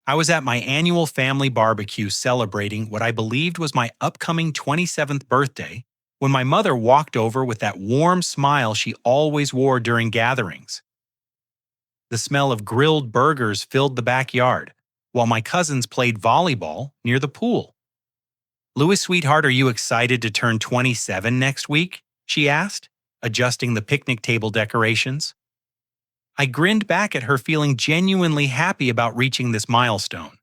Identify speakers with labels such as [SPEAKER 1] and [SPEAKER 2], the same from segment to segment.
[SPEAKER 1] I was at my annual family barbecue celebrating what I believed was my upcoming 27th birthday when my mother walked over with that warm smile she always wore during gatherings. The smell of grilled burgers filled the backyard, while my cousins played volleyball near the pool. "Louis, sweetheart, are you excited to turn 27 next week?" she asked, adjusting the picnic table decorations. I grinned back at her, feeling genuinely happy about reaching this milestone.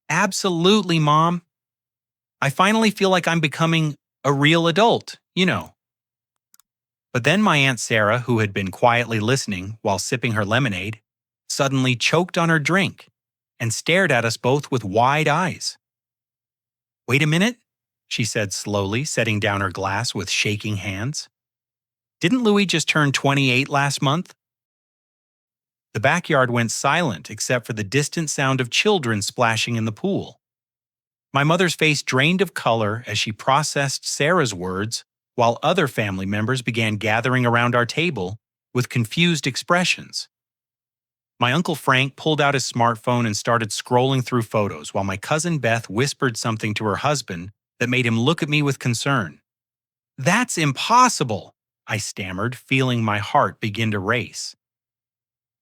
[SPEAKER 1] "Absolutely, Mom. I finally feel like I'm becoming a real adult. But then my Aunt Sarah, who had been quietly listening while sipping her lemonade, suddenly choked on her drink and stared at us both with wide eyes. "Wait a minute," she said slowly, setting down her glass with shaking hands. "Didn't Louis just turn 28 last month?" The backyard went silent except for the distant sound of children splashing in the pool. My mother's face drained of color as she processed Sarah's words, while other family members began gathering around our table with confused expressions. My Uncle Frank pulled out his smartphone and started scrolling through photos, while my cousin Beth whispered something to her husband that made him look at me with concern. "That's impossible," I stammered, feeling my heart begin to race.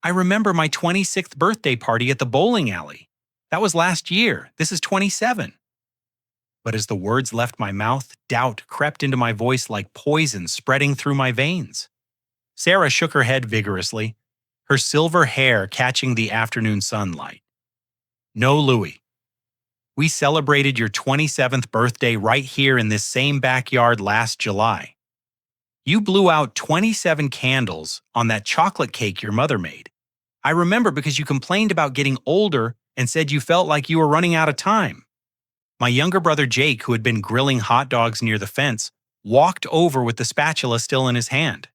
[SPEAKER 1] "I remember my 26th birthday party at the bowling alley. That was last year. This is 27. But as the words left my mouth, doubt crept into my voice like poison spreading through my veins. Sarah shook her head vigorously, her silver hair catching the afternoon sunlight. "No, Louis. We celebrated your 27th birthday right here in this same backyard last July. You blew out 27 candles on that chocolate cake your mother made. I remember because you complained about getting older and said you felt like you were running out of time." My younger brother Jake, who had been grilling hot dogs near the fence, walked over with the spatula still in his hand.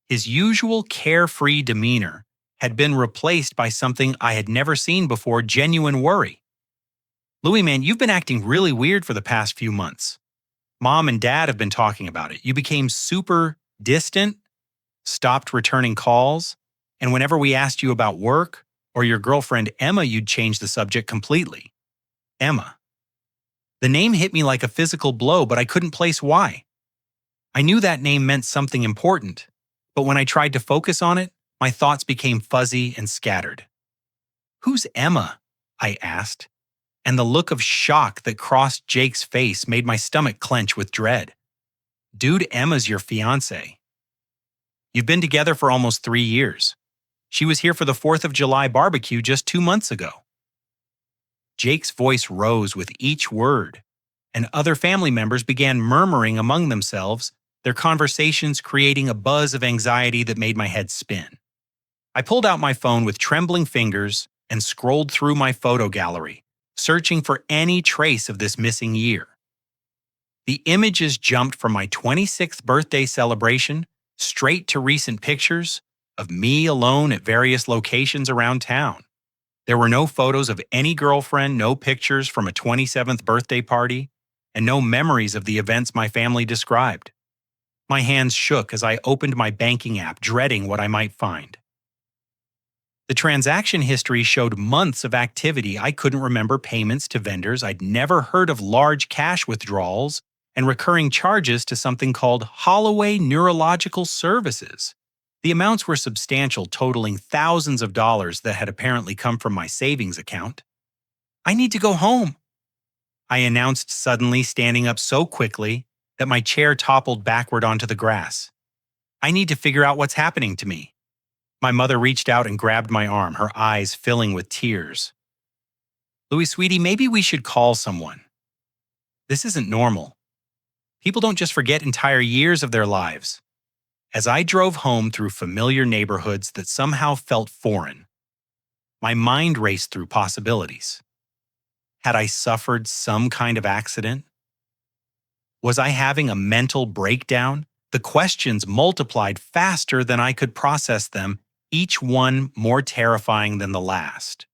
[SPEAKER 1] His usual carefree demeanor had been replaced by something I had never seen before: genuine worry. "Louis, man, you've been acting really weird for the past few months. Mom and Dad have been talking about it. You became super distant, stopped returning calls, and whenever we asked you about work or your girlfriend Emma, you'd change the subject completely." Emma. The name hit me like a physical blow, but I couldn't place why. I knew that name meant something important, but when I tried to focus on it, my thoughts became fuzzy and scattered. "Who's Emma?" I asked, and the look of shock that crossed Jake's face made my stomach clench with dread. "Dude, Emma's your fiancée. You've been together for almost 3 years. She was here for the 4th of July barbecue just 2 months ago." Jake's voice rose with each word, and other family members began murmuring among themselves, their conversations creating a buzz of anxiety that made my head spin. I pulled out my phone with trembling fingers and scrolled through my photo gallery, searching for any trace of this missing year. The images jumped from my 26th birthday celebration straight to recent pictures of me alone at various locations around town. There were no photos of any girlfriend, no pictures from a 27th birthday party, and no memories of the events my family described. My hands shook as I opened my banking app, dreading what I might find. The transaction history showed months of activity. I couldn't remember payments to vendors. I'd never heard of large cash withdrawals and recurring charges to something called Holloway Neurological Services. The amounts were substantial, totaling thousands of dollars that had apparently come from my savings account. "I need to go home," I announced suddenly, standing up so quickly that my chair toppled backward onto the grass. "I need to figure out what's happening to me." My mother reached out and grabbed my arm, her eyes filling with tears. "Louis, sweetie, maybe we should call someone. This isn't normal. People don't just forget entire years of their lives." As I drove home through familiar neighborhoods that somehow felt foreign, my mind raced through possibilities. Had I suffered some kind of accident? Was I having a mental breakdown? The questions multiplied faster than I could process them, each one more terrifying than the last.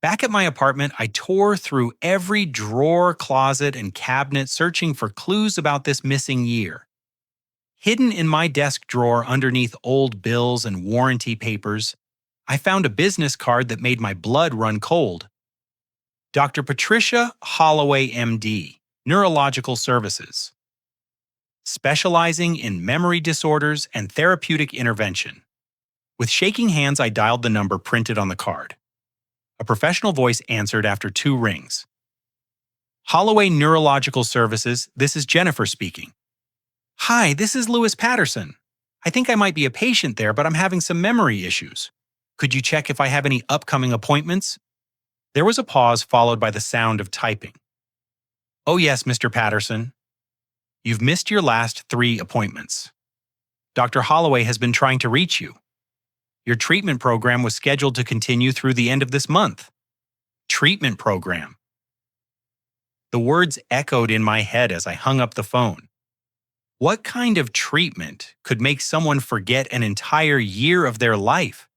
[SPEAKER 1] Back at my apartment, I tore through every drawer, closet, and cabinet searching for clues about this missing year. Hidden in my desk drawer underneath old bills and warranty papers, I found a business card that made my blood run cold, Dr. Patricia Holloway, MD, Neurological Services, specializing in memory disorders and therapeutic intervention. With shaking hands, I dialed the number printed on the card. A professional voice answered after 2 rings. Holloway Neurological Services, this is Jennifer speaking. Hi, this is Lewis Patterson. I think I might be a patient there, but I'm having some memory issues. Could you check if I have any upcoming appointments? There was a pause followed by the sound of typing. Oh yes, Mr. Patterson. You've missed your last 3 appointments. Dr. Holloway has been trying to reach you. Your treatment program was scheduled to continue through the end of this month. Treatment program. The words echoed in my head as I hung up the phone. What kind of treatment could make someone forget an entire year of their life?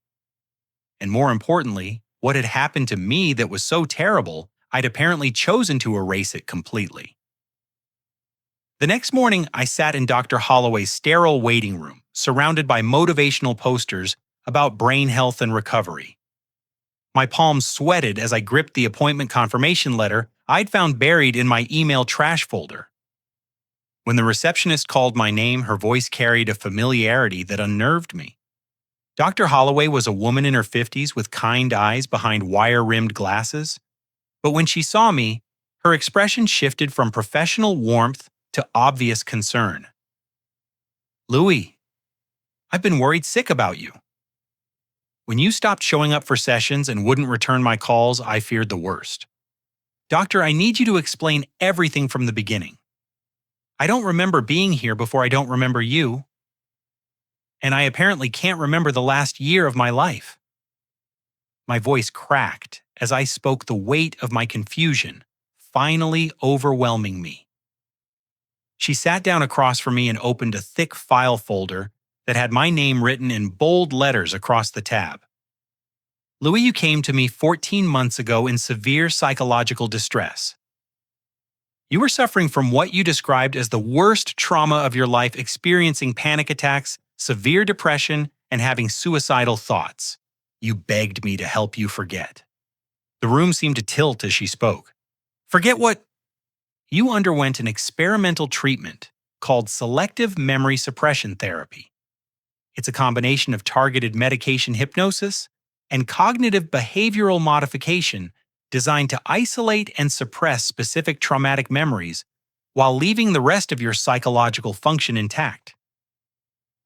[SPEAKER 1] And more importantly, what had happened to me that was so terrible, I'd apparently chosen to erase it completely. The next morning, I sat in Dr. Holloway's sterile waiting room, surrounded by motivational posters about brain health and recovery. My palms sweated as I gripped the appointment confirmation letter I'd found buried in my email trash folder. When the receptionist called my name, her voice carried a familiarity that unnerved me. Dr. Holloway was a woman in her 50s with kind eyes behind wire-rimmed glasses. But when she saw me, her expression shifted from professional warmth to obvious concern. Louis, I've been worried sick about you. When you stopped showing up for sessions and wouldn't return my calls, I feared the worst. Doctor, I need you to explain everything from the beginning. I don't remember being here before I don't remember you. And I apparently can't remember the last year of my life. My voice cracked as I spoke, the weight of my confusion finally overwhelming me. She sat down across from me and opened a thick file folder that had my name written in bold letters across the tab. Louis, you came to me 14 months ago in severe psychological distress. You were suffering from what you described as the worst trauma of your life, experiencing panic attacks, severe depression, and having suicidal thoughts. You begged me to help you forget. The room seemed to tilt as she spoke. Forget what? You underwent an experimental treatment called selective memory suppression therapy. It's a combination of targeted medication hypnosis and cognitive behavioral modification designed to isolate and suppress specific traumatic memories while leaving the rest of your psychological function intact.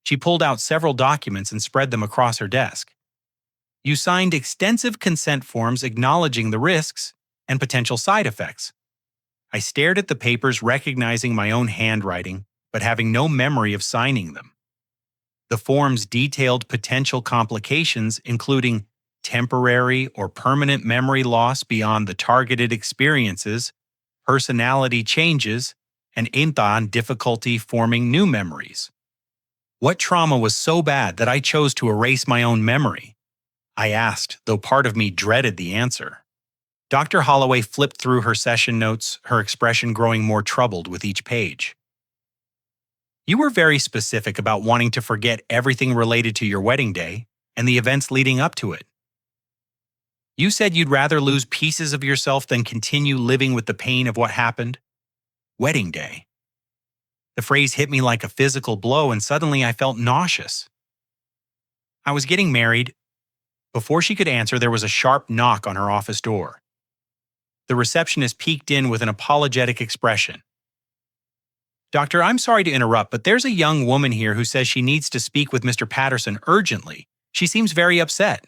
[SPEAKER 1] She pulled out several documents and spread them across her desk. You signed extensive consent forms acknowledging the risks and potential side effects. I stared at the papers, recognizing my own handwriting, but having no memory of signing them. The forms detailed potential complications, including temporary or permanent memory loss beyond the targeted experiences, personality changes, and difficulty forming new memories. What trauma was so bad that I chose to erase my own memory? I asked, though part of me dreaded the answer. Dr. Holloway flipped through her session notes, her expression growing more troubled with each page. You were very specific about wanting to forget everything related to your wedding day and the events leading up to it. You said you'd rather lose pieces of yourself than continue living with the pain of what happened. Wedding day. The phrase hit me like a physical blow, and suddenly I felt nauseous. I was getting married. Before she could answer, there was a sharp knock on her office door. The receptionist peeked in with an apologetic expression. Doctor, I'm sorry to interrupt, but there's a young woman here who says she needs to speak with Mr. Patterson urgently. She seems very upset.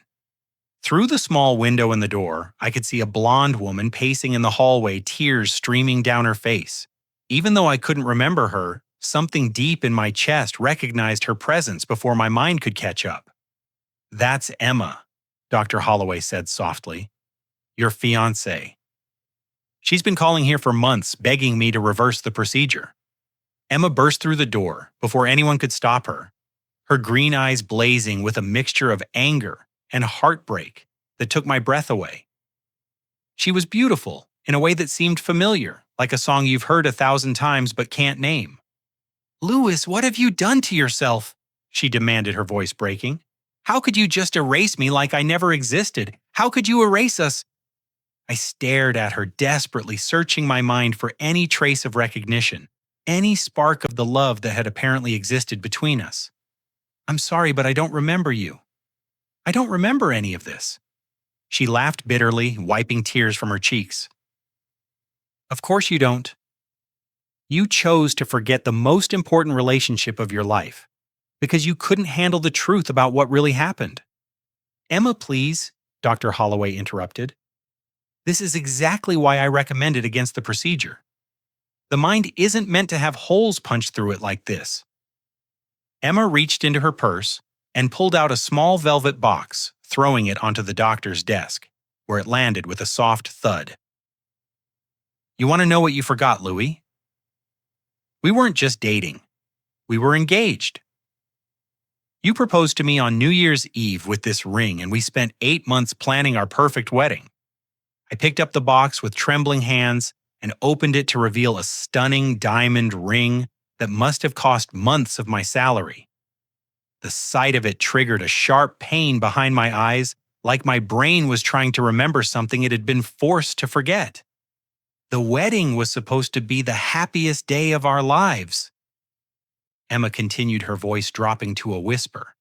[SPEAKER 1] Through the small window in the door, I could see a blonde woman pacing in the hallway, tears streaming down her face. Even though I couldn't remember her, something deep in my chest recognized her presence before my mind could catch up. That's Emma, Dr. Holloway said softly. Your fiancée. She's been calling here for months, begging me to reverse the procedure. Emma burst through the door before anyone could stop her, her green eyes blazing with a mixture of anger and heartbreak that took my breath away. She was beautiful in a way that seemed familiar, like a song you've heard 1,000 times but can't name. Louis, what have you done to yourself? She demanded, her voice breaking. How could you just erase me like I never existed? How could you erase us? I stared at her, desperately searching my mind for any trace of recognition, any spark of the love that had apparently existed between us. I'm sorry, but I don't remember you. I don't remember any of this. She laughed bitterly, wiping tears from her cheeks. Of course you don't. You chose to forget the most important relationship of your life because you couldn't handle the truth about what really happened. Emma, please, Dr. Holloway interrupted. This is exactly why I recommended against the procedure. The mind isn't meant to have holes punched through it like this. Emma reached into her purse and pulled out a small velvet box, throwing it onto the doctor's desk, where it landed with a soft thud. You want to know what you forgot, Louis? We weren't just dating. We were engaged. You proposed to me on New Year's Eve with this ring, and we spent 8 months planning our perfect wedding. I picked up the box with trembling hands and opened it to reveal a stunning diamond ring that must have cost months of my salary. The sight of it triggered a sharp pain behind my eyes, like my brain was trying to remember something it had been forced to forget. The wedding was supposed to be the happiest day of our lives. Emma continued, her voice dropping to a whisper.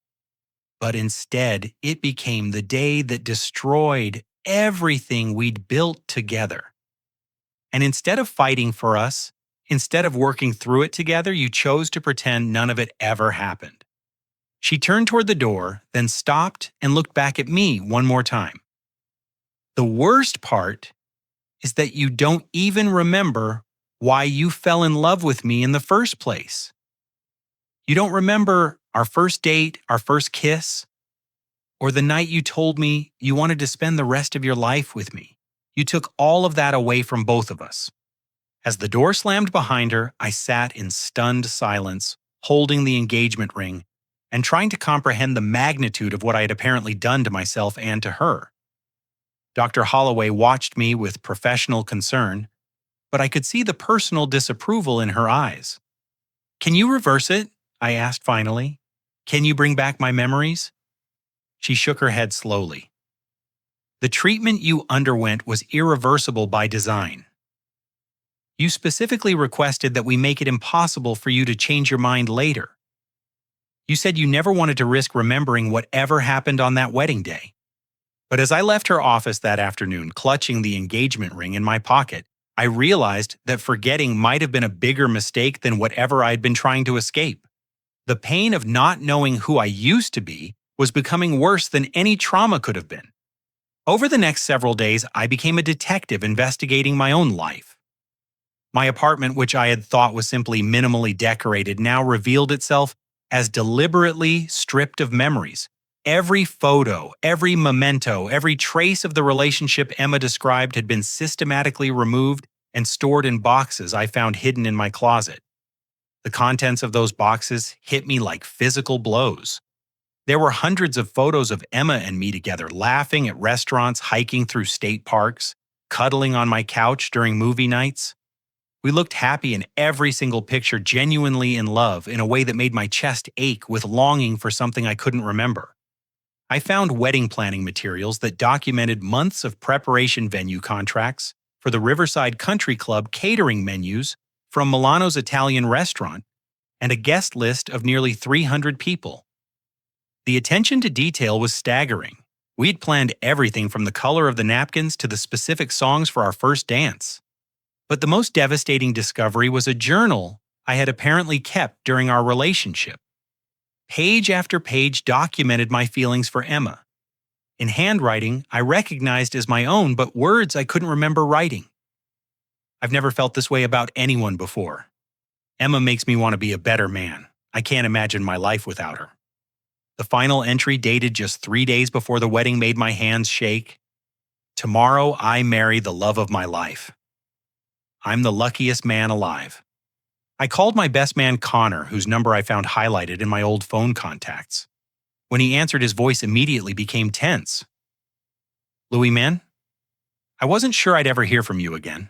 [SPEAKER 1] But instead, it became the day that destroyed everything we'd built together. And instead of fighting for us, instead of working through it together, you chose to pretend none of it ever happened. She turned toward the door, then stopped and looked back at me one more time. The worst part is that you don't even remember why you fell in love with me in the first place. You don't remember our first date, our first kiss, or the night you told me you wanted to spend the rest of your life with me. You took all of that away from both of us. As the door slammed behind her, I sat in stunned silence, holding the engagement ring and trying to comprehend the magnitude of what I had apparently done to myself and to her. Dr. Holloway watched me with professional concern, but I could see the personal disapproval in her eyes. Can you reverse it? I asked finally. Can you bring back my memories? She shook her head slowly. The treatment you underwent was irreversible by design. You specifically requested that we make it impossible for you to change your mind later. You said you never wanted to risk remembering whatever happened on that wedding day. But as I left her office that afternoon, clutching the engagement ring in my pocket, I realized that forgetting might have been a bigger mistake than whatever I had been trying to escape. The pain of not knowing who I used to be was becoming worse than any trauma could have been. Over the next several days, I became a detective investigating my own life. My apartment, which I had thought was simply minimally decorated, now revealed itself as deliberately stripped of memories. Every photo, every memento, every trace of the relationship Emma described had been systematically removed and stored in boxes I found hidden in my closet. The contents of those boxes hit me like physical blows. There were hundreds of photos of Emma and me together, laughing at restaurants, hiking through state parks, cuddling on my couch during movie nights. We looked happy in every single picture, genuinely in love in a way that made my chest ache with longing for something I couldn't remember. I found wedding planning materials that documented months of preparation venue contracts for the Riverside Country Club catering menus from Milano's Italian restaurant and a guest list of nearly 300 people. The attention to detail was staggering. We'd planned everything from the color of the napkins to the specific songs for our first dance. But the most devastating discovery was a journal I had apparently kept during our relationship. Page after page documented my feelings for Emma. In handwriting I recognized as my own, but words I couldn't remember writing. I've never felt this way about anyone before. Emma makes me want to be a better man. I can't imagine my life without her. The final entry, dated just 3 days before the wedding, made my hands shake. Tomorrow I marry the love of my life. I'm the luckiest man alive. I called my best man Connor, whose number I found highlighted in my old phone contacts. When he answered, his voice immediately became tense. Louis, man, I wasn't sure I'd ever hear from you again.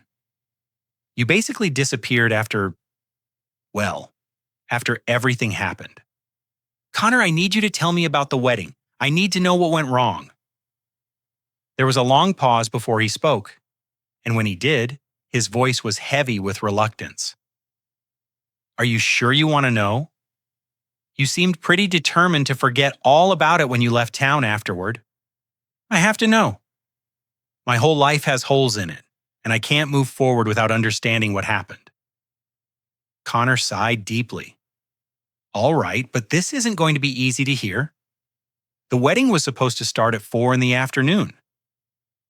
[SPEAKER 1] You basically disappeared after everything happened. Connor, I need you to tell me about the wedding. I need to know what went wrong. There was a long pause before he spoke, and when he did, his voice was heavy with reluctance. Are you sure you want to know? You seemed pretty determined to forget all about it when you left town afterward. I have to know. My whole life has holes in it, and I can't move forward without understanding what happened. Connor sighed deeply. All right, but this isn't going to be easy to hear. The wedding was supposed to start at 4 in the afternoon.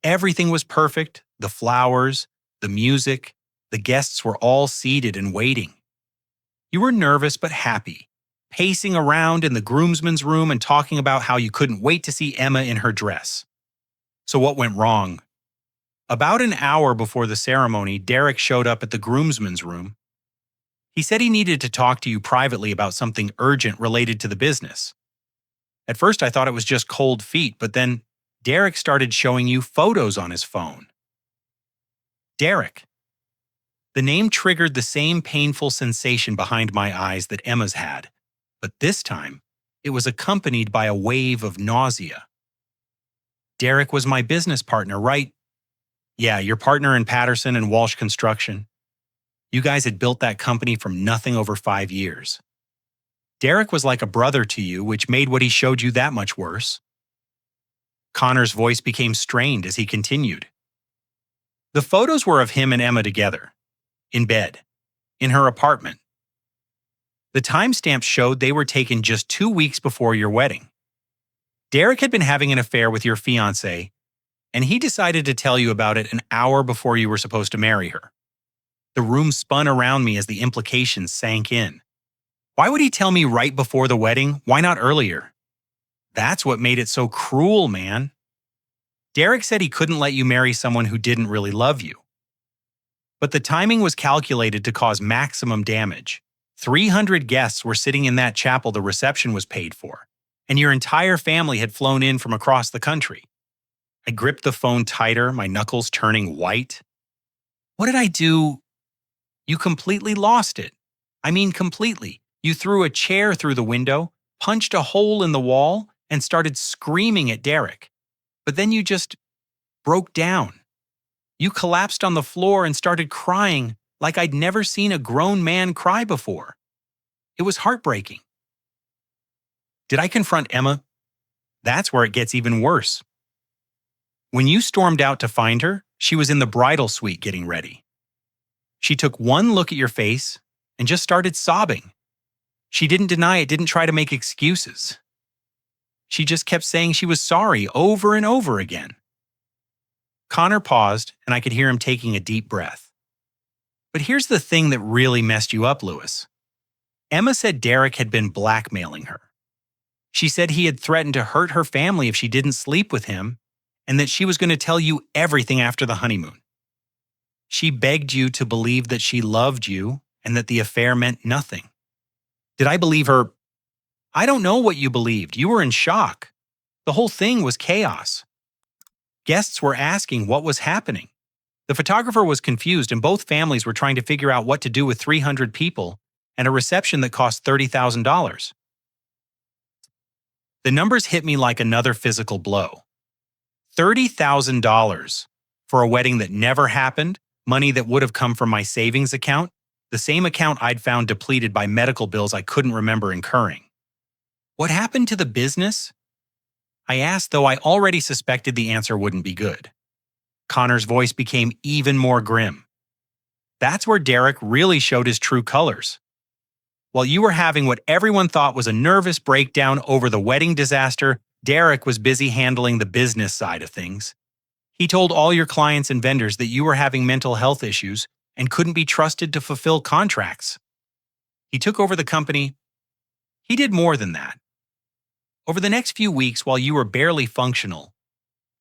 [SPEAKER 1] Everything was perfect, the flowers, the music, the guests were all seated and waiting. You were nervous but happy, pacing around in the groomsmen's room and talking about how you couldn't wait to see Emma in her dress. So what went wrong? About an hour before the ceremony, Derek showed up at the groomsmen's room. He said he needed to talk to you privately about something urgent related to the business. At first I thought it was just cold feet, but then Derek started showing you photos on his phone. Derek. The name triggered the same painful sensation behind my eyes that Emma's had, but this time it was accompanied by a wave of nausea. Derek was my business partner, right? Yeah, your partner in Patterson and Walsh Construction. You guys had built that company from nothing over 5 years. Derek was like a brother to you, which made what he showed you that much worse. Connor's voice became strained as he continued. The photos were of him and Emma together, in bed, in her apartment. The timestamps showed they were taken just 2 weeks before your wedding. Derek had been having an affair with your fiancée, and he decided to tell you about it an hour before you were supposed to marry her. The room spun around me as the implications sank in. Why would he tell me right before the wedding? Why not earlier? That's what made it so cruel, man. Derek said he couldn't let you marry someone who didn't really love you. But the timing was calculated to cause maximum damage. 300 guests were sitting in that chapel the reception was paid for, and your entire family had flown in from across the country. I gripped the phone tighter, my knuckles turning white. What did I do? You completely lost it. I mean completely. You threw a chair through the window, punched a hole in the wall, and started screaming at Derek. But then you just broke down. You collapsed on the floor and started crying like I'd never seen a grown man cry before. It was heartbreaking. Did I confront Emma? That's where it gets even worse. When you stormed out to find her, she was in the bridal suite getting ready. She took one look at your face and just started sobbing. She didn't deny it, didn't try to make excuses. She just kept saying she was sorry over and over again. Connor paused, and I could hear him taking a deep breath. But here's the thing that really messed you up, Lewis. Emma said Derek had been blackmailing her. She said he had threatened to hurt her family if she didn't sleep with him, and that she was going to tell you everything after the honeymoon. She begged you to believe that she loved you and that the affair meant nothing. Did I believe her? I don't know what you believed. You were in shock. The whole thing was chaos. Guests were asking what was happening. The photographer was confused, and both families were trying to figure out what to do with 300 people and a reception that cost $30,000. The numbers hit me like another physical blow. $30,000 for a wedding that never happened, money that would have come from my savings account, the same account I'd found depleted by medical bills I couldn't remember incurring. What happened to the business? I asked, though I already suspected the answer wouldn't be good. Connor's voice became even more grim. That's where Derek really showed his true colors. While you were having what everyone thought was a nervous breakdown over the wedding disaster, Derek was busy handling the business side of things. He told all your clients and vendors that you were having mental health issues and couldn't be trusted to fulfill contracts. He took over the company. He did more than that. Over the next few weeks, while you were barely functional,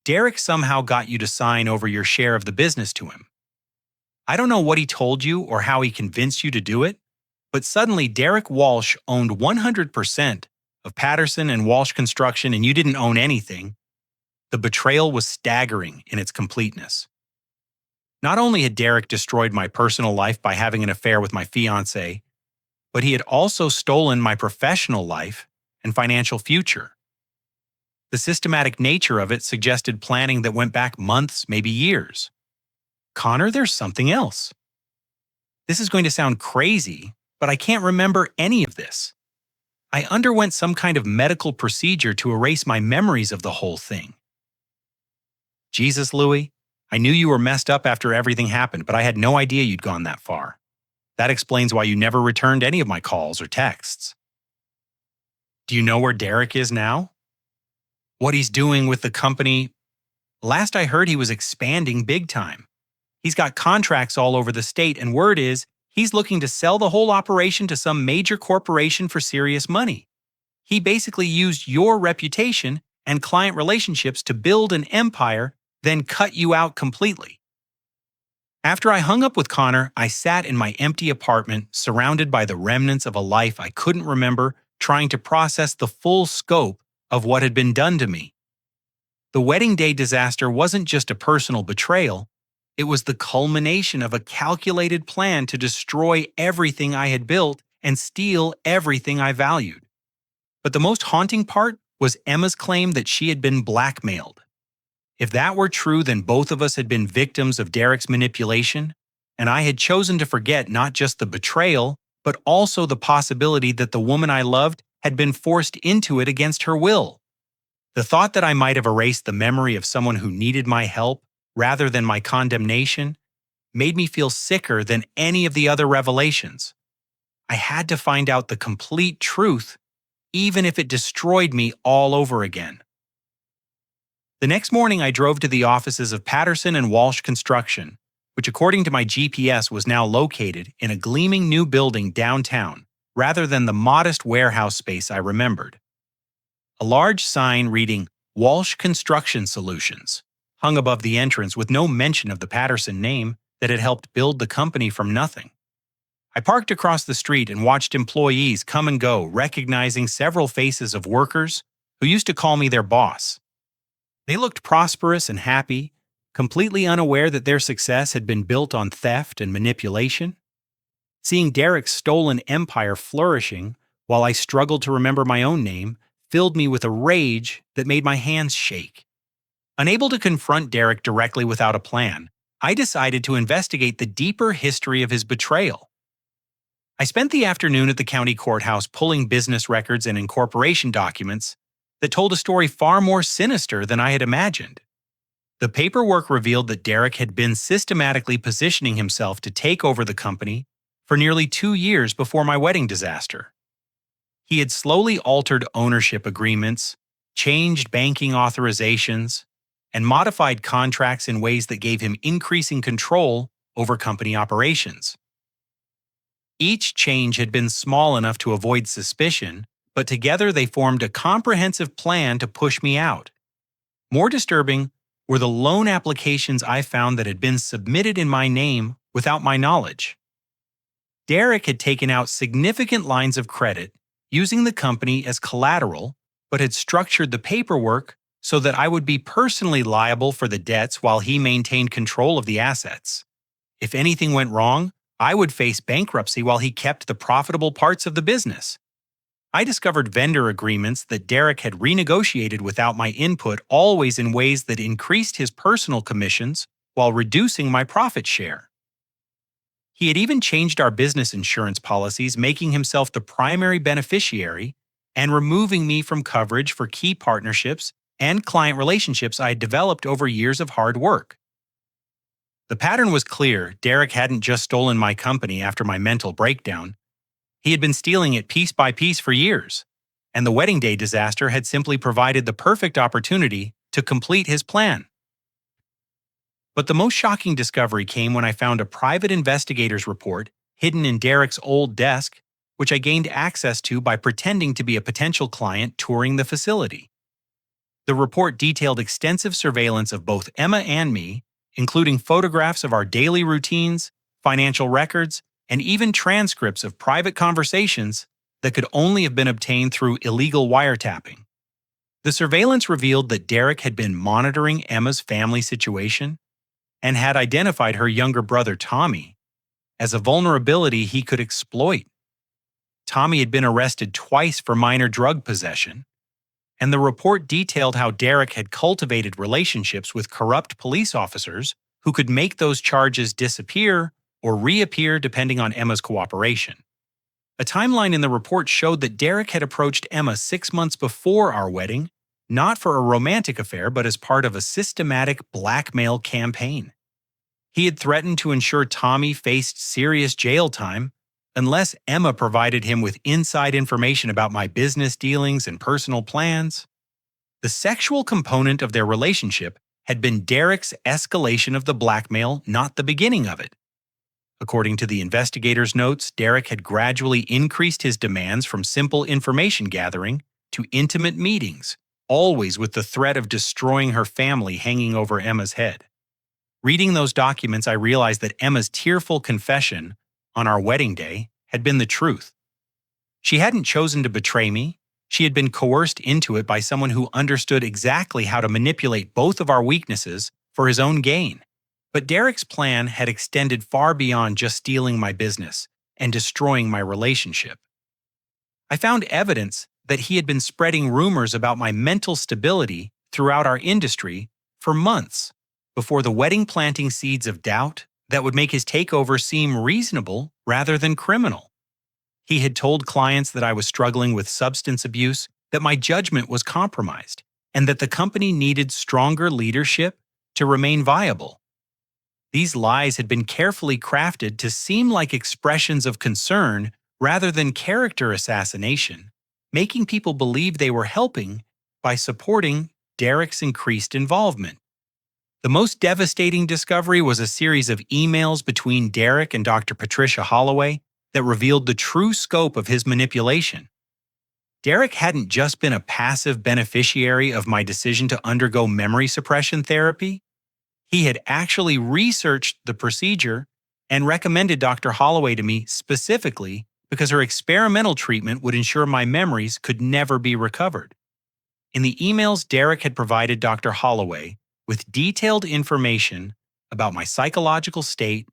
[SPEAKER 1] Derek somehow got you to sign over your share of the business to him. I don't know what he told you or how he convinced you to do it, but suddenly Derek Walsh owned 100% of Patterson and Walsh Construction, and you didn't own anything. The betrayal was staggering in its completeness. Not only had Derek destroyed my personal life by having an affair with my fiancée, but he had also stolen my professional life and financial future. The systematic nature of it suggested planning that went back months, maybe years. Connor, there's something else. This is going to sound crazy, but I can't remember any of this. I underwent some kind of medical procedure to erase my memories of the whole thing. Jesus, Louis, I knew you were messed up after everything happened, but I had no idea you'd gone that far. That explains why you never returned any of my calls or texts. Do you know where Derek is now? What he's doing with the company? Last I heard, he was expanding big time. He's got contracts all over the state, and word is he's looking to sell the whole operation to some major corporation for serious money. He basically used your reputation and client relationships to build an empire, then cut you out completely. After I hung up with Connor, I sat in my empty apartment, surrounded by the remnants of a life I couldn't remember, trying to process the full scope of what had been done to me. The wedding day disaster wasn't just a personal betrayal, it was the culmination of a calculated plan to destroy everything I had built and steal everything I valued. But the most haunting part was Emma's claim that she had been blackmailed. If that were true, then both of us had been victims of Derek's manipulation, and I had chosen to forget not just the betrayal, but also the possibility that the woman I loved had been forced into it against her will. The thought that I might have erased the memory of someone who needed my help rather than my condemnation made me feel sicker than any of the other revelations. I had to find out the complete truth, even if it destroyed me all over again. The next morning, I drove to the offices of Patterson and Walsh Construction, which according to my GPS was now located in a gleaming new building downtown, rather than the modest warehouse space I remembered. A large sign reading Walsh Construction Solutions hung above the entrance with no mention of the Patterson name that had helped build the company from nothing. I parked across the street and watched employees come and go, recognizing several faces of workers who used to call me their boss. They looked prosperous and happy, completely unaware that their success had been built on theft and manipulation. Seeing Derek's stolen empire flourishing while I struggled to remember my own name filled me with a rage that made my hands shake. Unable to confront Derek directly without a plan, I decided to investigate the deeper history of his betrayal. I spent the afternoon at the county courthouse pulling business records and incorporation documents that told a story far more sinister than I had imagined. The paperwork revealed that Derek had been systematically positioning himself to take over the company for nearly 2 years before my wedding disaster. He had slowly altered ownership agreements, changed banking authorizations, and modified contracts in ways that gave him increasing control over company operations. Each change had been small enough to avoid suspicion, but together they formed a comprehensive plan to push me out. More disturbing were the loan applications I found that had been submitted in my name without my knowledge. Derek had taken out significant lines of credit using the company as collateral, but had structured the paperwork so that I would be personally liable for the debts while he maintained control of the assets. If anything went wrong, I would face bankruptcy while he kept the profitable parts of the business. I discovered vendor agreements that Derek had renegotiated without my input, always in ways that increased his personal commissions while reducing my profit share. He had even changed our business insurance policies, making himself the primary beneficiary and removing me from coverage for key partnerships and client relationships I had developed over years of hard work. The pattern was clear. Derek hadn't just stolen my company after my mental breakdown. He had been stealing it piece by piece for years, and the wedding day disaster had simply provided the perfect opportunity to complete his plan. But the most shocking discovery came when I found a private investigator's report hidden in Derek's old desk, which I gained access to by pretending to be a potential client touring the facility. The report detailed extensive surveillance of both Emma and me, including photographs of our daily routines, financial records, and even transcripts of private conversations that could only have been obtained through illegal wiretapping. The surveillance revealed that Derek had been monitoring Emma's family situation and had identified her younger brother Tommy as a vulnerability he could exploit. Tommy had been arrested twice for minor drug possession, and the report detailed how Derek had cultivated relationships with corrupt police officers who could make those charges disappear or reappear depending on Emma's cooperation. A timeline in the report showed that Derek had approached Emma 6 months before our wedding, not for a romantic affair, but as part of a systematic blackmail campaign. He had threatened to ensure Tommy faced serious jail time unless Emma provided him with inside information about my business dealings and personal plans. The sexual component of their relationship had been Derek's escalation of the blackmail, not the beginning of it. According to the investigators' notes, Derek had gradually increased his demands from simple information gathering to intimate meetings, always with the threat of destroying her family hanging over Emma's head. Reading those documents, I realized that Emma's tearful confession on our wedding day had been the truth. She hadn't chosen to betray me. She had been coerced into it by someone who understood exactly how to manipulate both of our weaknesses for his own gain. But Derek's plan had extended far beyond just stealing my business and destroying my relationship. I found evidence that he had been spreading rumors about my mental stability throughout our industry for months before the wedding, planting seeds of doubt that would make his takeover seem reasonable rather than criminal. He had told clients that I was struggling with substance abuse, that my judgment was compromised, and that the company needed stronger leadership to remain viable. These lies had been carefully crafted to seem like expressions of concern rather than character assassination, making people believe they were helping by supporting Derek's increased involvement. The most devastating discovery was a series of emails between Derek and Dr. Patricia Holloway that revealed the true scope of his manipulation. Derek hadn't just been a passive beneficiary of my decision to undergo memory suppression therapy. He had actually researched the procedure and recommended Dr. Holloway to me specifically because her experimental treatment would ensure my memories could never be recovered. In the emails, Derek had provided Dr. Holloway with detailed information about my psychological state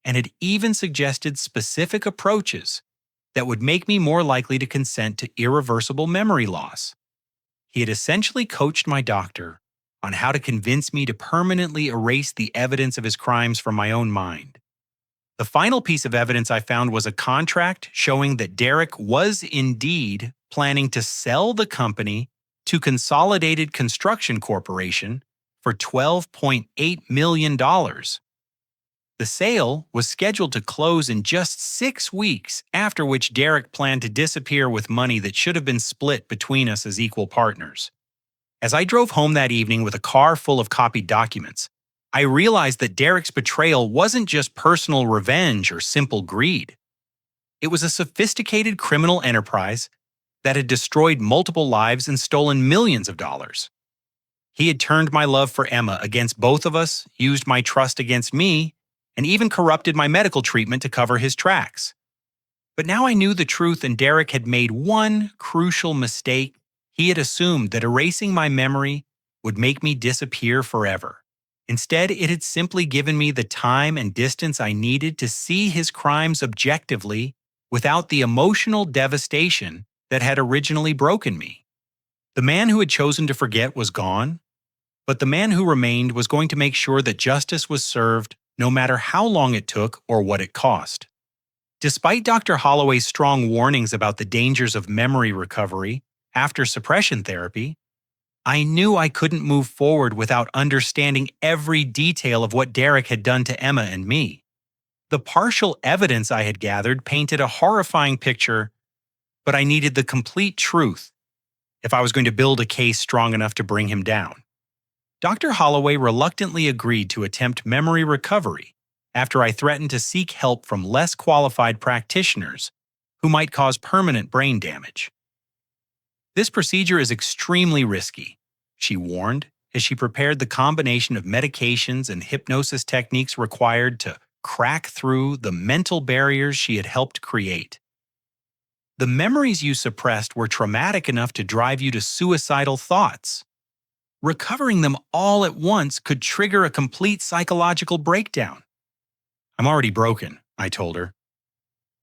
[SPEAKER 1] and had even suggested specific approaches that would make me more likely to consent to irreversible memory loss. He had essentially coached my doctor on how to convince me to permanently erase the evidence of his crimes from my own mind. The final piece of evidence I found was a contract showing that Derek was indeed planning to sell the company to Consolidated Construction Corporation for $12.8 million. The sale was scheduled to close in just 6 weeks, after which Derek planned to disappear with money that should have been split between us as equal partners. As I drove home that evening with a car full of copied documents, I realized that Derek's betrayal wasn't just personal revenge or simple greed. It was a sophisticated criminal enterprise that had destroyed multiple lives and stolen millions of dollars. He had turned my love for Emma against both of us, used my trust against me, and even corrupted my medical treatment to cover his tracks. But now I knew the truth, and Derek had made one crucial mistake. He had assumed that erasing my memory would make me disappear forever. Instead, it had simply given me the time and distance I needed to see his crimes objectively without the emotional devastation that had originally broken me. The man who had chosen to forget was gone, but the man who remained was going to make sure that justice was served no matter how long it took or what it cost. Despite Dr. Holloway's strong warnings about the dangers of memory recovery after suppression therapy, I knew I couldn't move forward without understanding every detail of what Derek had done to Emma and me. The partial evidence I had gathered painted a horrifying picture, but I needed the complete truth if I was going to build a case strong enough to bring him down. Dr. Holloway reluctantly agreed to attempt memory recovery after I threatened to seek help from less qualified practitioners who might cause permanent brain damage. This procedure is extremely risky, she warned as she prepared the combination of medications and hypnosis techniques required to crack through the mental barriers she had helped create. The memories you suppressed were traumatic enough to drive you to suicidal thoughts. Recovering them all at once could trigger a complete psychological breakdown. I'm already broken, I told her.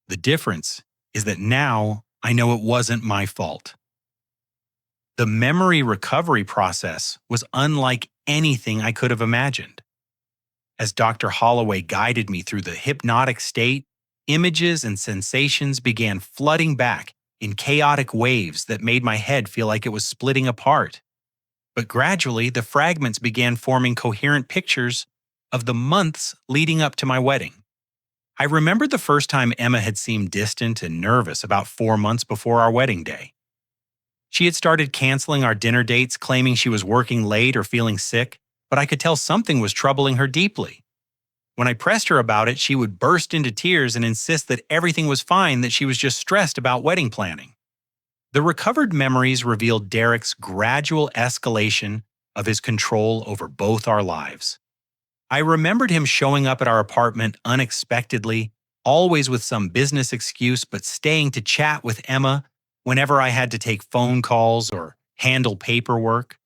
[SPEAKER 1] The difference is that now I know it wasn't my fault. The memory recovery process was unlike anything I could have imagined. As Dr. Holloway guided me through the hypnotic state, images and sensations began flooding back in chaotic waves that made my head feel like it was splitting apart. But gradually, the fragments began forming coherent pictures of the months leading up to my wedding. I remembered the first time Emma had seemed distant and nervous about 4 months before our wedding day. She had started canceling our dinner dates, claiming she was working late or feeling sick, but I could tell something was troubling her deeply. When I pressed her about it, she would burst into tears and insist that everything was fine, that she was just stressed about wedding planning. The recovered memories revealed Derek's gradual escalation of his control over both our lives. I remembered him showing up at our apartment unexpectedly, always with some business excuse, but staying to chat with Emma whenever I had to take phone calls or handle paperwork.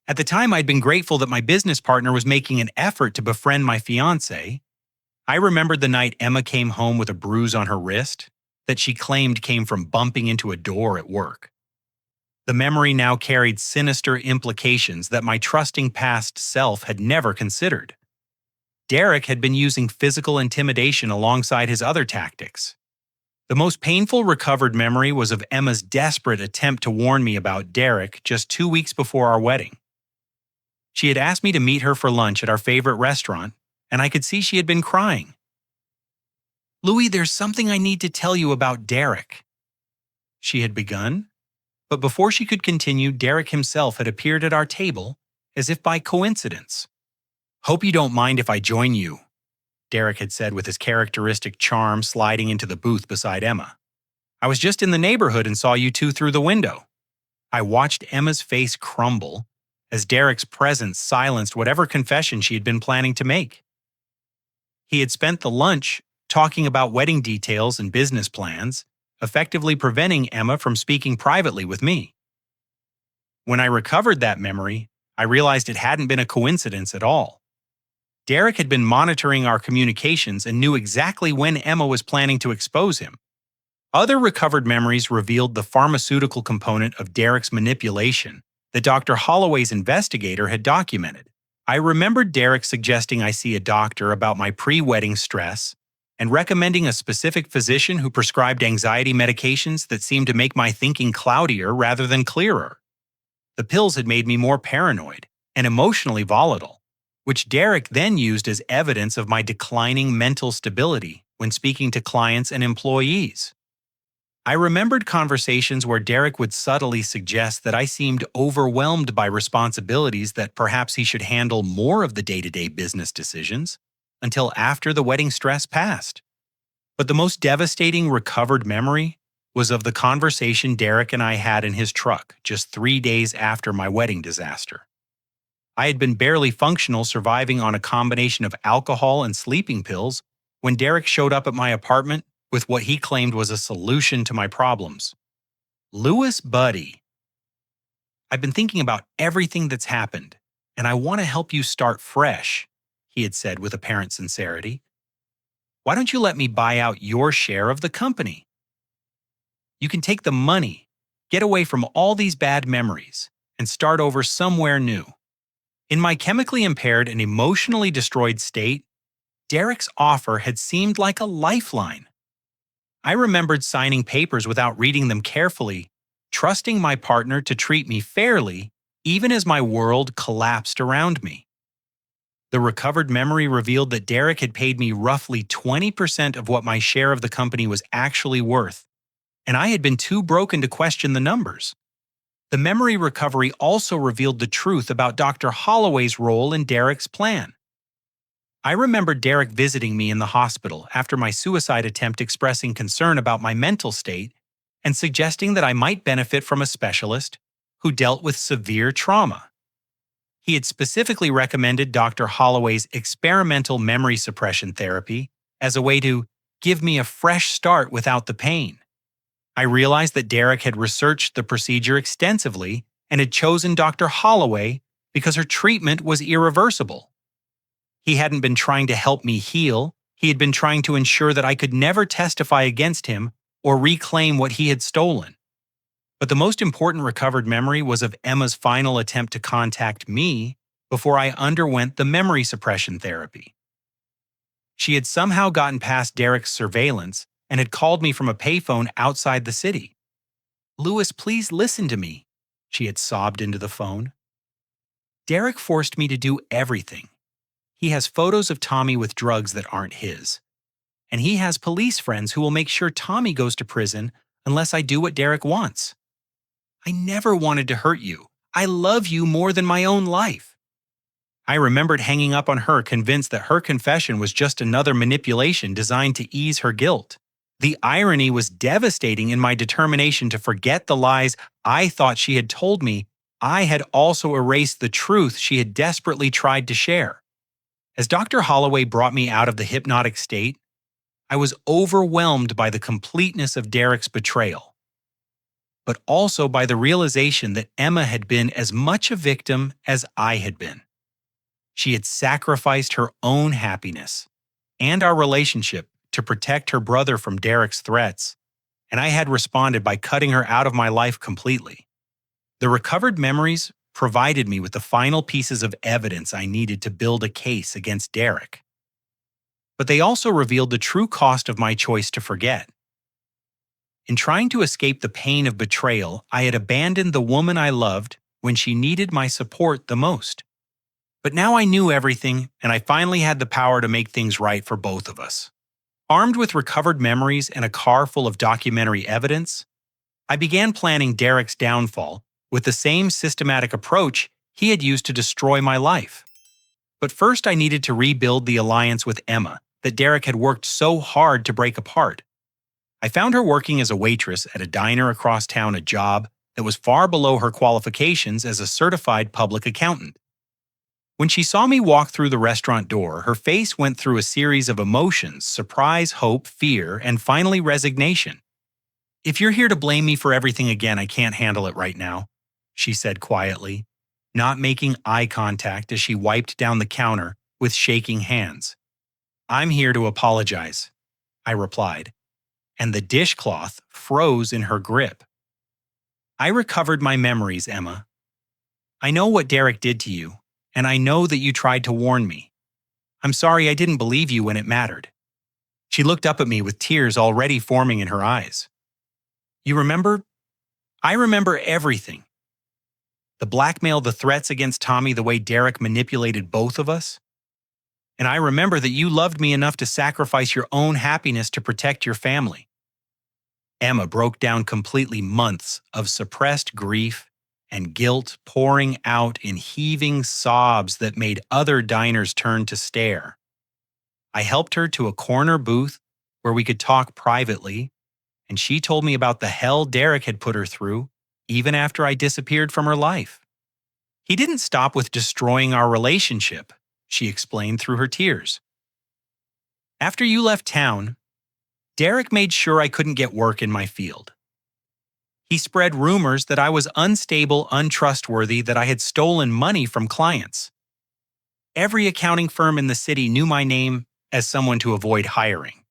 [SPEAKER 1] At the time, I'd been grateful that my business partner was making an effort to befriend my fiancée. I remembered the night Emma came home with a bruise on her wrist that she claimed came from bumping into a door at work. The memory now carried sinister implications that my trusting past self had never considered. Derek had been using physical intimidation alongside his other tactics. The most painful recovered memory was of Emma's desperate attempt to warn me about Derek just 2 weeks before our wedding. She had asked me to meet her for lunch at our favorite restaurant, and I could see she had been crying. "Louis, there's something I need to tell you about Derek," she had begun. But before she could continue, Derek himself had appeared at our table, as if by coincidence. "Hope you don't mind if I join you," Derek had said with his characteristic charm, sliding into the booth beside Emma. "I was just in the neighborhood and saw you two through the window." I watched Emma's face crumble as Derek's presence silenced whatever confession she had been planning to make. He had spent the lunch talking about wedding details and business plans, effectively preventing Emma from speaking privately with me. When I recovered that memory, I realized it hadn't been a coincidence at all. Derek had been monitoring our communications and knew exactly when Emma was planning to expose him. Other recovered memories revealed the pharmaceutical component of Derek's manipulation that Dr. Holloway's investigator had documented. I remembered Derek suggesting I see a doctor about my pre-wedding stress and recommending a specific physician who prescribed anxiety medications that seemed to make my thinking cloudier rather than clearer. The pills had made me more paranoid and emotionally volatile, which Derek then used as evidence of my declining mental stability when speaking to clients and employees. I remembered conversations where Derek would subtly suggest that I seemed overwhelmed by responsibilities, that perhaps he should handle more of the day-to-day business decisions until after the wedding stress passed. But the most devastating recovered memory was of the conversation Derek and I had in his truck just 3 days after my wedding disaster. I had been barely functional, surviving on a combination of alcohol and sleeping pills, when Derek showed up at my apartment with what he claimed was a solution to my problems. "Louis, buddy, I've been thinking about everything that's happened, and I want to help you start fresh," he had said with apparent sincerity. "Why don't you let me buy out your share of the company? You can take the money, get away from all these bad memories, and start over somewhere new." In my chemically impaired and emotionally destroyed state, Derek's offer had seemed like a lifeline. I remembered signing papers without reading them carefully, trusting my partner to treat me fairly, even as my world collapsed around me. The recovered memory revealed that Derek had paid me roughly 20% of what my share of the company was actually worth, and I had been too broken to question the numbers. The memory recovery also revealed the truth about Dr. Holloway's role in Derek's plan. I remember Derek visiting me in the hospital after my suicide attempt, expressing concern about my mental state and suggesting that I might benefit from a specialist who dealt with severe trauma. He had specifically recommended Dr. Holloway's experimental memory suppression therapy as a way to give me a fresh start without the pain. I realized that Derek had researched the procedure extensively and had chosen Dr. Holloway because her treatment was irreversible. He hadn't been trying to help me heal, he had been trying to ensure that I could never testify against him or reclaim what he had stolen. But the most important recovered memory was of Emma's final attempt to contact me before I underwent the memory suppression therapy. She had somehow gotten past Derek's surveillance and had called me from a payphone outside the city. "Louis, please listen to me," she had sobbed into the phone. "Derek forced me to do everything. He has photos of Tommy with drugs that aren't his. And he has police friends who will make sure Tommy goes to prison unless I do what Derek wants. I never wanted to hurt you. I love you more than my own life." I remembered hanging up on her, convinced that her confession was just another manipulation designed to ease her guilt. The irony was devastating in my determination to forget the lies I thought she had told me. I had also erased the truth she had desperately tried to share. As Dr. Holloway brought me out of the hypnotic state, I was overwhelmed by the completeness of Derek's betrayal, but also by the realization that Emma had been as much a victim as I had been. She had sacrificed her own happiness and our relationship to protect her brother from Derek's threats, and I had responded by cutting her out of my life completely. The recovered memories provided me with the final pieces of evidence I needed to build a case against Derek. But they also revealed the true cost of my choice to forget. In trying to escape the pain of betrayal, I had abandoned the woman I loved when she needed my support the most. But now I knew everything, and I finally had the power to make things right for both of us. Armed with recovered memories and a car full of documentary evidence, I began planning Derek's downfall with the same systematic approach he had used to destroy my life. But first I needed to rebuild the alliance with Emma that Derek had worked so hard to break apart. I found her working as a waitress at a diner across town, a job that was far below her qualifications as a certified public accountant. When she saw me walk through the restaurant door, her face went through a series of emotions: surprise, hope, fear, and finally resignation. "If you're here to blame me for everything again, I can't handle it right now," she said quietly, not making eye contact as she wiped down the counter with shaking hands. "I'm here to apologize," I replied, and the dishcloth froze in her grip. "I recovered my memories, Emma. I know what Derek did to you, and I know that you tried to warn me. I'm sorry I didn't believe you when it mattered." She looked up at me with tears already forming in her eyes. "You remember? I remember everything. The blackmail, the threats against Tommy, the way Derek manipulated both of us. And I remember that you loved me enough to sacrifice your own happiness to protect your family." Emma broke down completely, months of suppressed grief and guilt pouring out in heaving sobs that made other diners turn to stare. I helped her to a corner booth where we could talk privately, and she told me about the hell Derek had put her through, even after I disappeared from her life. "He didn't stop with destroying our relationship," she explained through her tears. "After you left town, Derek made sure I couldn't get work in my field. He spread rumors that I was unstable, untrustworthy, that I had stolen money from clients. Every accounting firm in the city knew my name as someone to avoid hiring."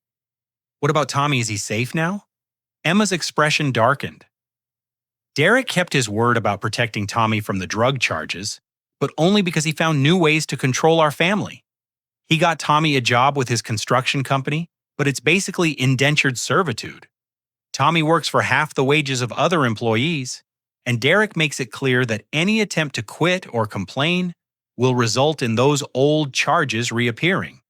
[SPEAKER 1] "What about Tommy? Is he safe now?" Emma's expression darkened. "Derek kept his word about protecting Tommy from the drug charges, but only because he found new ways to control our family. He got Tommy a job with his construction company, but it's basically indentured servitude. Tommy works for half the wages of other employees, and Derek makes it clear that any attempt to quit or complain will result in those old charges reappearing."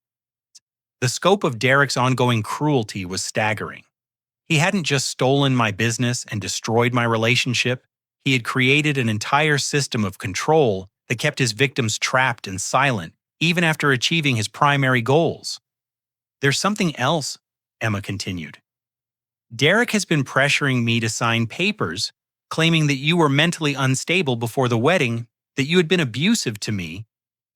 [SPEAKER 1] The scope of Derek's ongoing cruelty was staggering. He hadn't just stolen my business and destroyed my relationship, he had created an entire system of control that kept his victims trapped and silent, even after achieving his primary goals. "There's something else," Emma continued. "Derek has been pressuring me to sign papers claiming that you were mentally unstable before the wedding, that you had been abusive to me,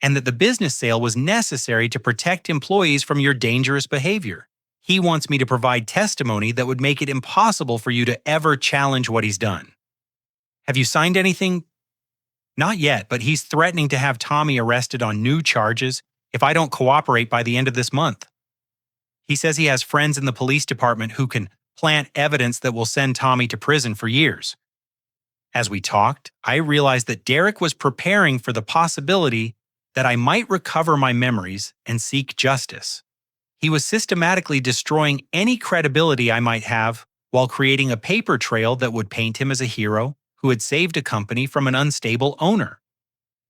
[SPEAKER 1] and that the business sale was necessary to protect employees from your dangerous behavior. He wants me to provide testimony that would make it impossible for you to ever challenge what he's done. Have you signed anything?" "Not yet, but he's threatening to have Tommy arrested on new charges if I don't cooperate by the end of this month. He says he has friends in the police department who can plant evidence that will send Tommy to prison for years." As we talked, I realized that Derek was preparing for the possibility that I might recover my memories and seek justice. He was systematically destroying any credibility I might have while creating a paper trail that would paint him as a hero who had saved a company from an unstable owner.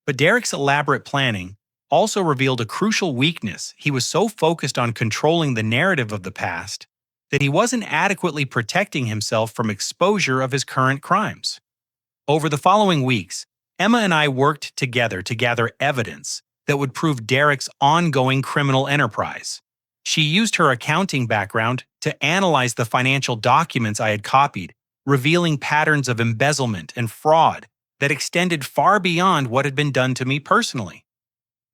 [SPEAKER 1] But Derek's elaborate planning also revealed a crucial weakness. He was so focused on controlling the narrative of the past that he wasn't adequately protecting himself from exposure of his current crimes. Over the following weeks, Emma and I worked together to gather evidence that would prove Derek's ongoing criminal enterprise. She used her accounting background to analyze the financial documents I had copied, revealing patterns of embezzlement and fraud that extended far beyond what had been done to me personally.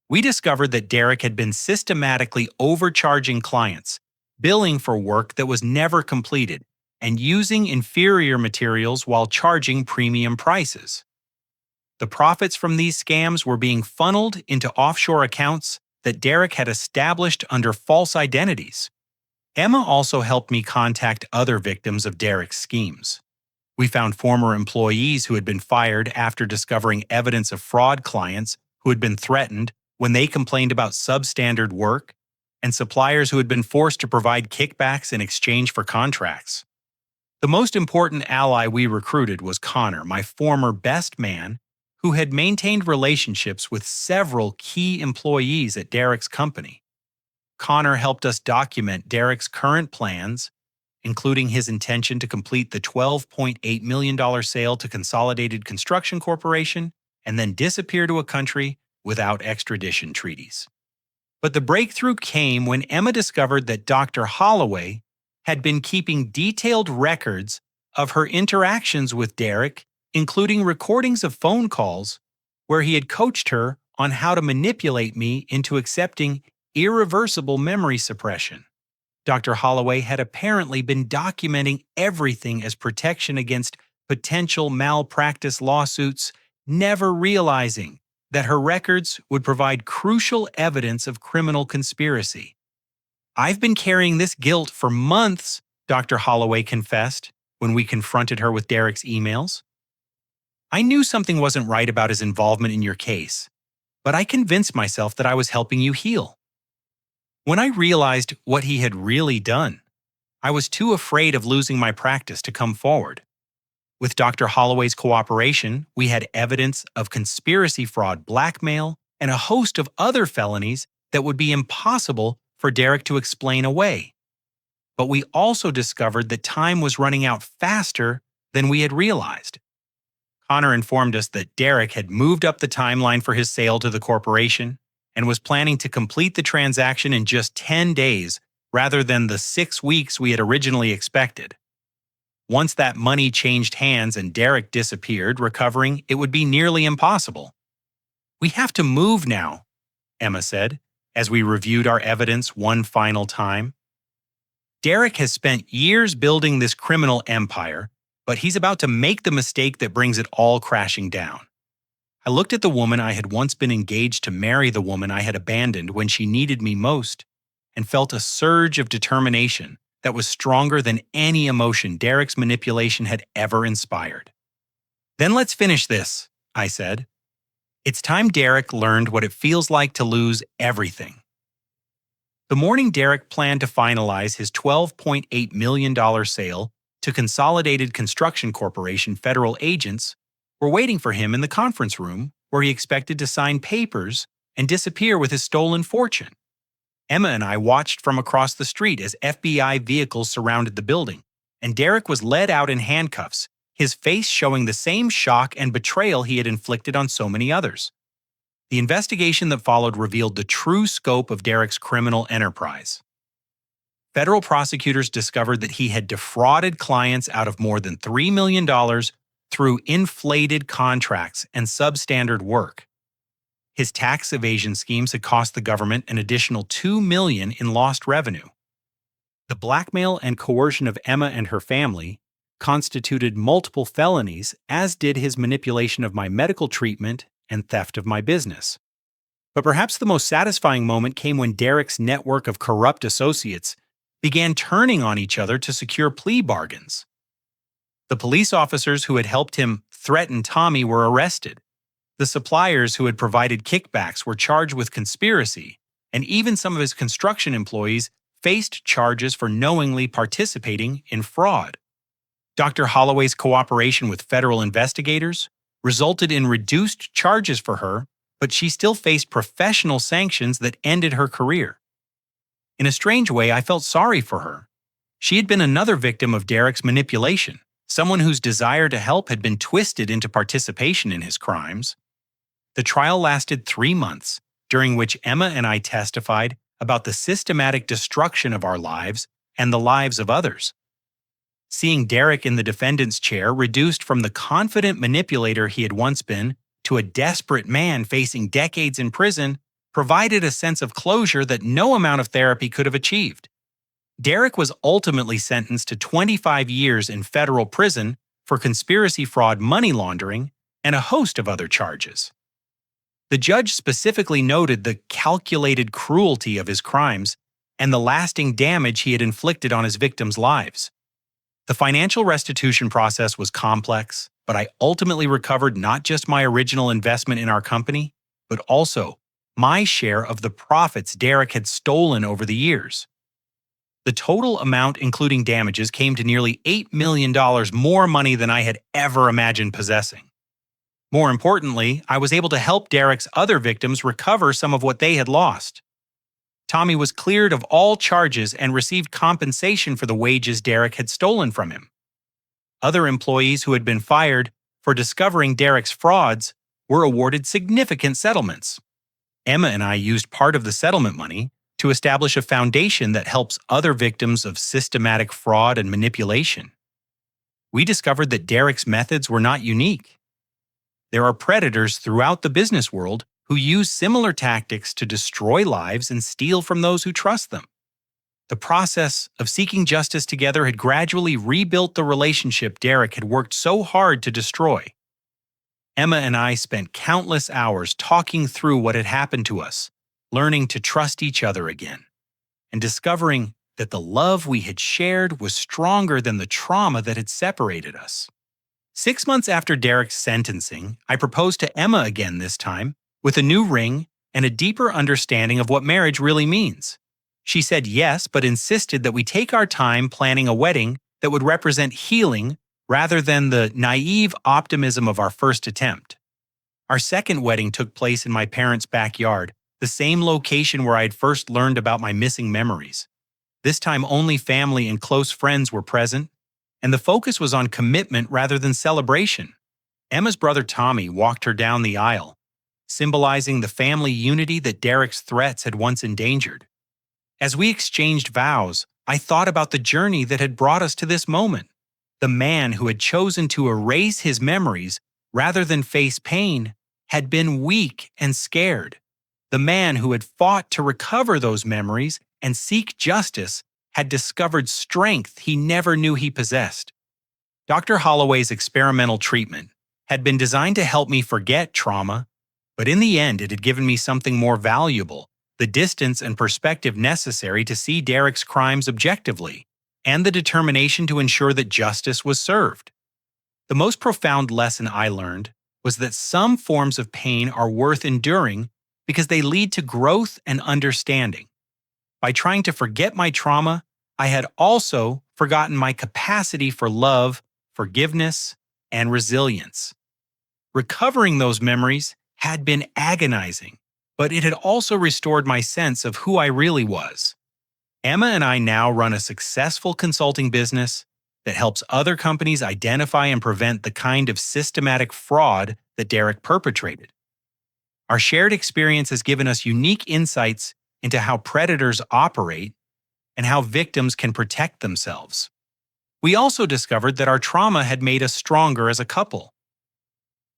[SPEAKER 1] We discovered that Derek had been systematically overcharging clients, billing for work that was never completed, and using inferior materials while charging premium prices. The profits from these scams were being funneled into offshore accounts that Derek had established under false identities. Emma also helped me contact other victims of Derek's schemes. We found former employees who had been fired after discovering evidence of fraud, clients who had been threatened when they complained about substandard work, and suppliers who had been forced to provide kickbacks in exchange for contracts. The most important ally we recruited was Connor, my former best man, who had maintained relationships with several key employees at Derek's company. Connor helped us document Derek's current plans, including his intention to complete the $12.8 million sale to Consolidated Construction Corporation and then disappear to a country without extradition treaties. But the breakthrough came when Emma discovered that Dr. Holloway had been keeping detailed records of her interactions with Derek, including recordings of phone calls where he had coached her on how to manipulate me into accepting irreversible memory suppression. Dr. Holloway had apparently been documenting everything as protection against potential malpractice lawsuits, never realizing that her records would provide crucial evidence of criminal conspiracy. "I've been carrying this guilt for months," Dr. Holloway confessed when we confronted her with Derek's emails. "I knew something wasn't right about his involvement in your case, but I convinced myself that I was helping you heal. When I realized what he had really done, I was too afraid of losing my practice to come forward. With Dr. Holloway's cooperation, we had evidence of conspiracy, fraud, blackmail, and a host of other felonies that would be impossible for Derek to explain away. But we also discovered that time was running out faster than we had realized. Connor informed us that Derek had moved up the timeline for his sale to the corporation and was planning to complete the transaction in just 10 days rather than the 6 weeks we had originally expected. Once that money changed hands and Derek disappeared, recovering it would be nearly impossible. "We have to move now," Emma said, as we reviewed our evidence one final time. "Derek has spent years building this criminal empire, but he's about to make the mistake that brings it all crashing down." I looked at the woman I had once been engaged to marry, the woman I had abandoned when she needed me most, and felt a surge of determination that was stronger than any emotion Derek's manipulation had ever inspired. "Then let's finish this," I said. "It's time Derek learned what it feels like to lose everything." The morning Derek planned to finalize his $12.8 million sale to Consolidated Construction Corporation, federal agents were waiting for him in the conference room where he expected to sign papers and disappear with his stolen fortune. Emma and I watched from across the street as FBI vehicles surrounded the building, and Derek was led out in handcuffs, his face showing the same shock and betrayal he had inflicted on so many others. The investigation that followed revealed the true scope of Derek's criminal enterprise. Federal prosecutors discovered that he had defrauded clients out of more than $3 million through inflated contracts and substandard work. His tax evasion schemes had cost the government an additional $2 million in lost revenue. The blackmail and coercion of Emma and her family constituted multiple felonies, as did his manipulation of my medical treatment and theft of my business. But perhaps the most satisfying moment came when Derek's network of corrupt associates began turning on each other to secure plea bargains. The police officers who had helped him threaten Tommy were arrested. The suppliers who had provided kickbacks were charged with conspiracy, and even some of his construction employees faced charges for knowingly participating in fraud. Dr. Holloway's cooperation with federal investigators resulted in reduced charges for her, but she still faced professional sanctions that ended her career. In a strange way, I felt sorry for her. She had been another victim of Derek's manipulation, someone whose desire to help had been twisted into participation in his crimes. The trial lasted 3 months, during which Emma and I testified about the systematic destruction of our lives and the lives of others. Seeing Derek in the defendant's chair reduced from the confident manipulator he had once been to a desperate man facing decades in prison provided a sense of closure that no amount of therapy could have achieved. Derek was ultimately sentenced to 25 years in federal prison for conspiracy, fraud, money laundering, and a host of other charges. The judge specifically noted the calculated cruelty of his crimes and the lasting damage he had inflicted on his victims' lives. The financial restitution process was complex, but I ultimately recovered not just my original investment in our company, but also my share of the profits Derek had stolen over the years. The total amount, including damages, came to nearly $8 million more money than I had ever imagined possessing. More importantly, I was able to help Derek's other victims recover some of what they had lost. Tommy was cleared of all charges and received compensation for the wages Derek had stolen from him. Other employees who had been fired for discovering Derek's frauds were awarded significant settlements. Emma and I used part of the settlement money to establish a foundation that helps other victims of systematic fraud and manipulation. We discovered that Derek's methods were not unique. There are predators throughout the business world who use similar tactics to destroy lives and steal from those who trust them. The process of seeking justice together had gradually rebuilt the relationship Derek had worked so hard to destroy. Emma and I spent countless hours talking through what had happened to us, learning to trust each other again, and discovering that the love we had shared was stronger than the trauma that had separated us. 6 months after Derek's sentencing, I proposed to Emma again this time, with a new ring and a deeper understanding of what marriage really means. She said yes, but insisted that we take our time planning a wedding that would represent healing rather than the naive optimism of our first attempt. Our second wedding took place in my parents' backyard, the same location where I had first learned about my missing memories. This time only family and close friends were present, and the focus was on commitment rather than celebration. Emma's brother Tommy walked her down the aisle, symbolizing the family unity that Derek's threats had once endangered. As we exchanged vows, I thought about the journey that had brought us to this moment. The man who had chosen to erase his memories rather than face pain had been weak and scared. The man who had fought to recover those memories and seek justice had discovered strength he never knew he possessed. Dr. Holloway's experimental treatment had been designed to help me forget trauma, but in the end it had given me something more valuable, the distance and perspective necessary to see Derek's crimes objectively, and the determination to ensure that justice was served. The most profound lesson I learned was that some forms of pain are worth enduring because they lead to growth and understanding. By trying to forget my trauma, I had also forgotten my capacity for love, forgiveness, and resilience. Recovering those memories had been agonizing, but it had also restored my sense of who I really was. Emma and I now run a successful consulting business that helps other companies identify and prevent the kind of systematic fraud that Derek perpetrated. Our shared experience has given us unique insights into how predators operate and how victims can protect themselves. We also discovered that our trauma had made us stronger as a couple.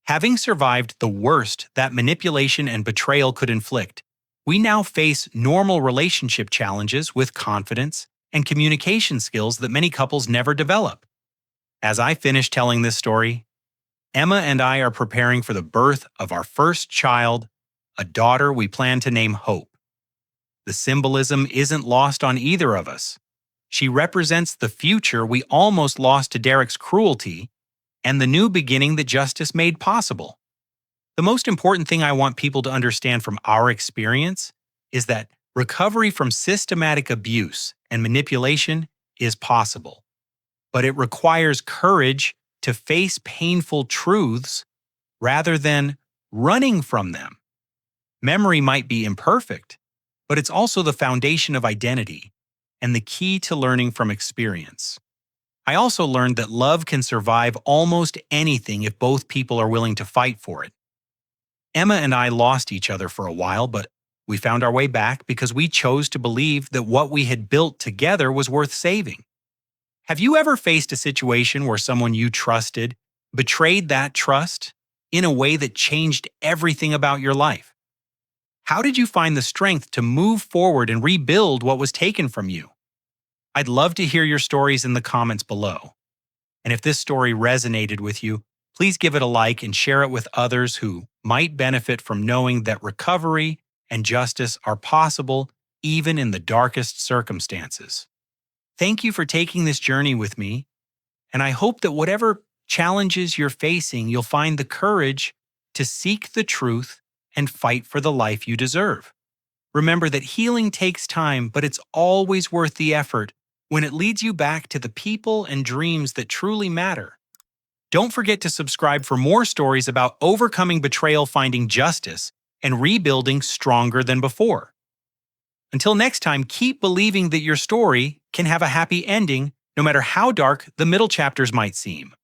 [SPEAKER 1] Having survived the worst that manipulation and betrayal could inflict, we now face normal relationship challenges with confidence and communication skills that many couples never develop. As I finish telling this story, Emma and I are preparing for the birth of our first child, a daughter we plan to name Hope. The symbolism isn't lost on either of us. She represents the future we almost lost to Derek's cruelty and the new beginning that justice made possible. The most important thing I want people to understand from our experience is that recovery from systematic abuse and manipulation is possible, but it requires courage to face painful truths rather than running from them. Memory might be imperfect, but it's also the foundation of identity and the key to learning from experience. I also learned that love can survive almost anything if both people are willing to fight for it. Emma and I lost each other for a while, but we found our way back because we chose to believe that what we had built together was worth saving. Have you ever faced a situation where someone you trusted betrayed that trust in a way that changed everything about your life? How did you find the strength to move forward and rebuild what was taken from you? I'd love to hear your stories in the comments below. And if this story resonated with you, please give it a like and share it with others who might benefit from knowing that recovery and justice are possible even in the darkest circumstances. Thank you for taking this journey with me, and I hope that whatever challenges you're facing, you'll find the courage to seek the truth and fight for the life you deserve. Remember that healing takes time, but it's always worth the effort when it leads you back to the people and dreams that truly matter. Don't forget to subscribe for more stories about overcoming betrayal, finding justice, and rebuilding stronger than before. Until next time, keep believing that your story can have a happy ending, no matter how dark the middle chapters might seem.